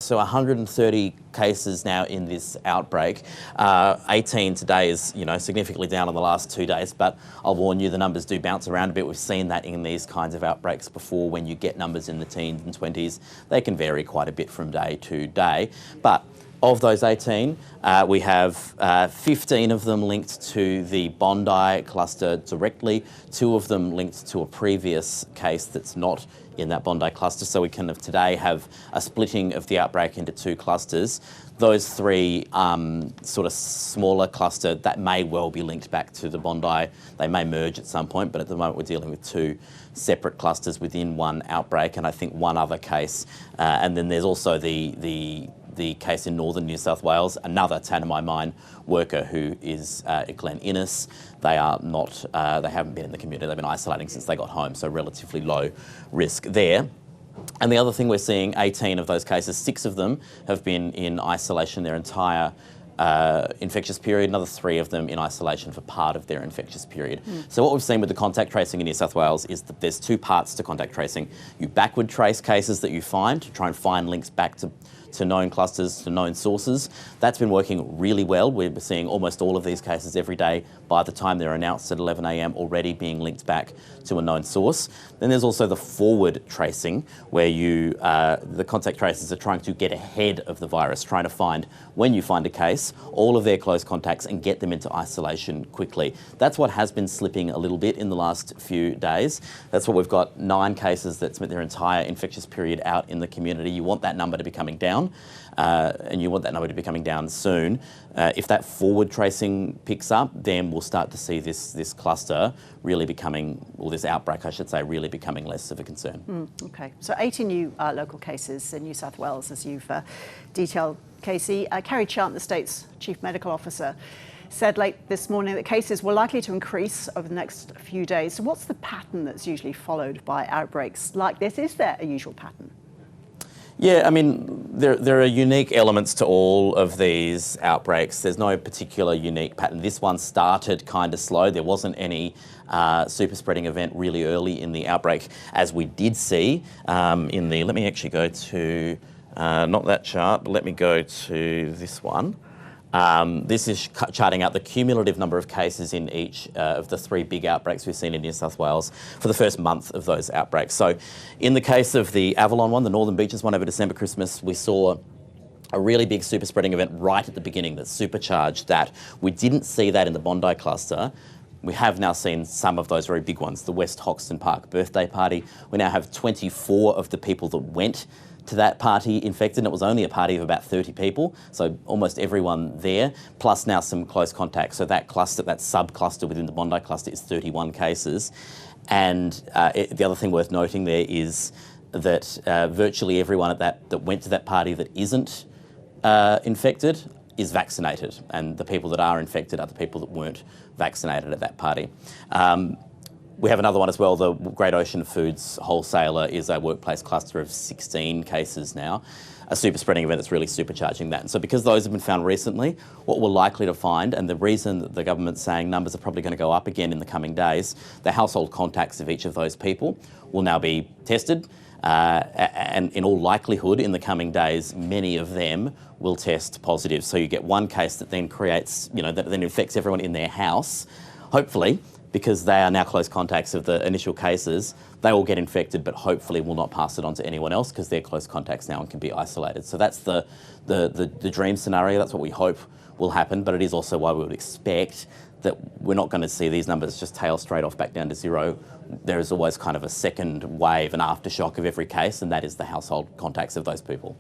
So 130 cases now in this outbreak. 18 today is, significantly down on the last 2 days, but I'll warn you, the numbers do bounce around a bit. We've seen that in these kinds of outbreaks before. When you get numbers in the teens and 20s, they can vary quite a bit from day to day. But of those 18, we have 15 of them linked to the Bondi cluster directly, 2 of them linked to a previous case that's not in that Bondi cluster. So we can today have a splitting of the outbreak into 2 clusters. Those 3 sort of smaller cluster, that may well be linked back to the Bondi. They may merge at some point, but at the moment we're dealing with 2 separate clusters within one outbreak, and I think one other case. And then there's also the case in northern New South Wales, another Tanami mine worker who is at Glen Innes. They are not, they haven't been in the community. They've been isolating since they got home, so relatively low risk there. And the other thing we're seeing, 18 of those cases, 6 of them have been in isolation their entire infectious period, another 3 of them in isolation for part of their infectious period. So what we've seen with the contact tracing in New South Wales is that there's 2 parts to contact tracing. You backward trace cases that you find to try and find links back to known clusters, to known sources. That's been working really well. We're seeing almost all of these cases every day by the time they're announced at 11 a.m. already being linked back to a known source. Then there's also the forward tracing, where the contact tracers are trying to get ahead of the virus, trying to find, when you find a case, all of their close contacts and get them into isolation quickly. That's what has been slipping a little bit in the last few days. That's what we've got, 9 cases that spent their entire infectious period out in the community. You want that number to be coming down. And you want that number to be coming down soon. If that forward tracing picks up, then we'll start to see this cluster really becoming, or this outbreak, I should say, really becoming less of a concern. Okay, so 80 new local cases in New South Wales, as you've detailed, Casey. Kerry Chant, the state's Chief Medical Officer, said late this morning that cases were likely to increase over the next few days. So what's the pattern that's usually followed by outbreaks like this? Is there a usual pattern? Yeah, I mean, there are unique elements to all of these outbreaks. There's no particular unique pattern. This one started kind of slow. There wasn't any super spreading event really early in the outbreak, as we did see in the, let me actually go to, not that chart, but let me go to this one. This is charting out the cumulative number of cases in each of the 3 big outbreaks we've seen in New South Wales for the first month of those outbreaks. So in the case of the Avalon one, the Northern Beaches one over December, Christmas, we saw a really big super spreading event right at the beginning that supercharged that. We didn't see that in the Bondi cluster. We have now seen some of those very big ones, the West Hoxton Park birthday party. We now have 24 of the people that went to that party infected, and it was only a party of about 30 people, so almost everyone there, plus now some close contacts. So that cluster, that sub-cluster within the Bondi cluster is 31 cases. And the other thing worth noting there is that virtually everyone that went to that party that isn't infected is vaccinated, and the people that are infected are the people that weren't vaccinated at that party. We have another one as well. The Great Ocean Foods wholesaler is a workplace cluster of 16 cases now, a super spreading event that's really supercharging that. And so because those have been found recently, what we're likely to find, and the reason that the government's saying numbers are probably going to go up again in the coming days, the household contacts of each of those people will now be tested. And in all likelihood, in the coming days, many of them will test positive. So you get one case that then creates, that then infects everyone in their house, hopefully, because they are now close contacts of the initial cases. They will get infected, but hopefully will not pass it on to anyone else because they're close contacts now and can be isolated. So that's the dream scenario. That's what we hope will happen, but it is also why we would expect that we're not going to see these numbers just tail straight off back down to 0. There is always kind of a second wave, an aftershock of every case, and that is the household contacts of those people.